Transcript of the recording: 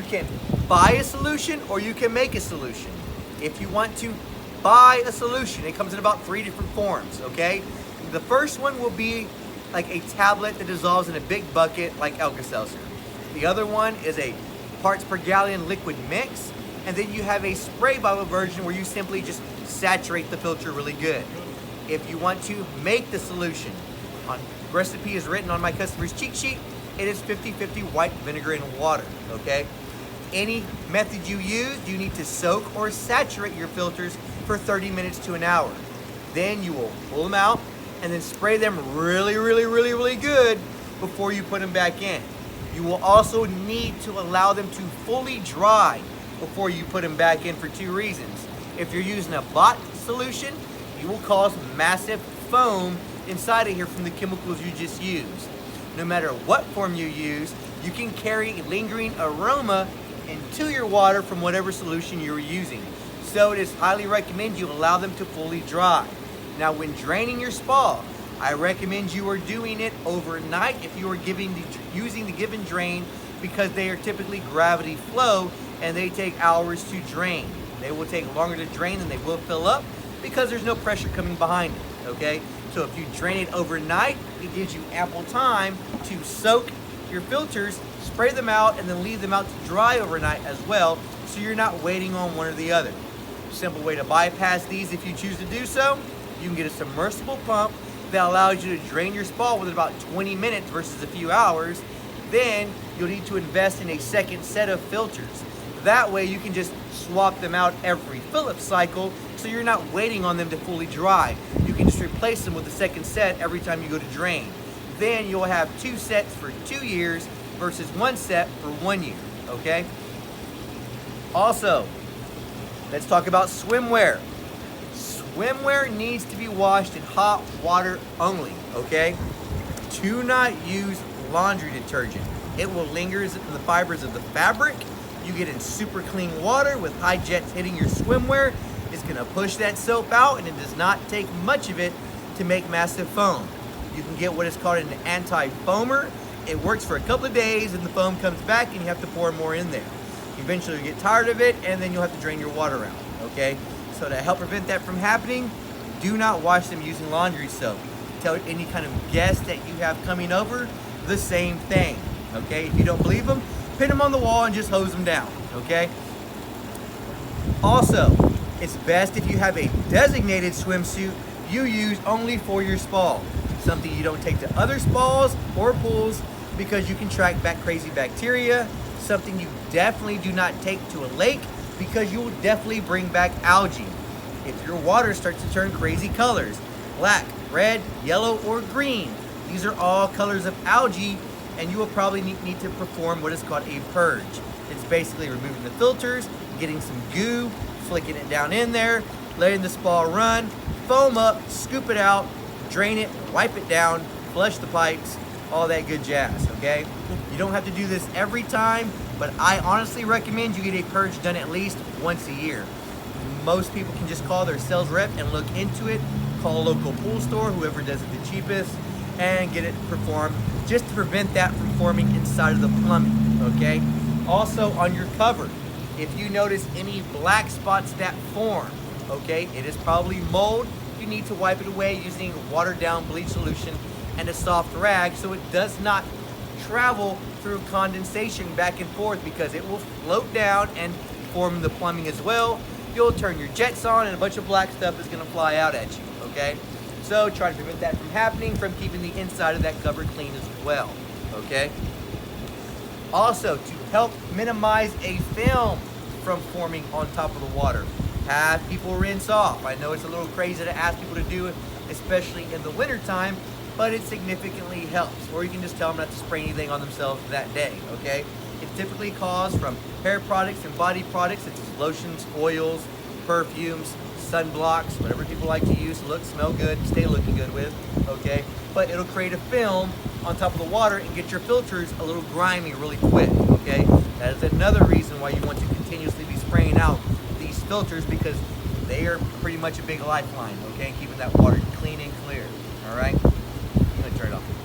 can buy a solution or you can make a solution. If you want to buy a solution, it comes in about 3 different forms, okay? The first one will be like a tablet that dissolves in a big bucket like Alka-Seltzer. The other one is a parts per gallon liquid mix, and then you have a spray bottle version where you simply just saturate the filter really good. If you want to make the solution, recipe is written on my customer's cheat sheet. It is 50-50 white vinegar and water, okay? Any method you use, you need to soak or saturate your filters for 30 minutes to an hour. Then you will pull them out and then spray them really good before you put them back in. You will also need to allow them to fully dry before you put them back in for 2 reasons. If you're using a bot solution, you will cause massive foam inside of here from the chemicals you just used. No matter what form you use, you can carry lingering aroma into your water from whatever solution you're using. So it is highly recommended you allow them to fully dry. Now when draining your spa, I recommend you are doing it overnight if you are using the give and drain, because they are typically gravity flow and they take hours to drain. They will take longer to drain than they will fill up because there's no pressure coming behind it, okay? So if you drain it overnight, it gives you ample time to soak your filters, spray them out, and then leave them out to dry overnight as well, so you're not waiting on one or the other. Simple way to bypass these if you choose to do so, you can get a submersible pump that allows you to drain your spa within about 20 minutes versus a few hours. Then you'll need to invest in a second set of filters. That way you can just swap them out every fill-up cycle, so you're not waiting on them to fully dry. You can just replace them with a second set every time you go to drain. Then you'll have 2 sets for 2 years versus 1 set for 1 year, okay? Also, let's talk about swimwear. Swimwear needs to be washed in hot water only, okay? Do not use laundry detergent. It will linger in the fibers of the fabric. You get in super clean water with high jets hitting your swimwear. It's gonna push that soap out, and it does not take much of it to make massive foam. You can get what is called an anti-foamer. It works for a couple of days and the foam comes back and you have to pour more in there. Eventually you get tired of it and then you'll have to drain your water out, okay? So to help prevent that from happening, do not wash them using laundry soap. Tell any kind of guest that you have coming over the same thing, okay? If you don't believe them, pin them on the wall and just hose them down, okay? Also, it's best if you have a designated swimsuit you use only for your spa. Something you don't take to other spas or pools because you can track back crazy bacteria. Something you definitely do not take to a lake because you will definitely bring back algae. If your water starts to turn crazy colors, black, red, yellow, or green, these are all colors of algae, and you will probably need to perform what is called a purge. It's basically removing the filters, getting some goo, flicking it down in there, letting the spa run, foam up, scoop it out, drain it, wipe it down, flush the pipes, all that good jazz, okay? You don't have to do this every time, but I honestly recommend you get a purge done at least once a year. Most people can just call their sales rep and look into it, call a local pool store, whoever does it the cheapest, and get it performed just to prevent that from forming inside of the plumbing, okay? Also on your cover, if you notice any black spots that form, okay, it is probably mold. You need to wipe it away using watered down bleach solution and a soft rag so it does not travel through condensation back and forth, because it will float down and form the plumbing as well. You'll turn your jets on and a bunch of black stuff is gonna fly out at you, okay? So try to prevent that from happening, from keeping the inside of that cover clean as well, okay? Also, to help minimize a film from forming on top of the water, have people rinse off. I know it's a little crazy to ask people to do it, especially in the winter time, but it significantly helps. Or you can just tell them not to spray anything on themselves that day, okay? It's typically caused from hair products and body products such as lotions, oils, perfumes, sunblocks, whatever people like to use, look, smell good, stay looking good with, okay? But it'll create a film on top of the water and get your filters a little grimy really quick, okay? That is another reason why you want to continuously be spraying out these filters, because they are pretty much a big lifeline, okay? Keeping that water clean and clear, all right? I'm gonna turn it off.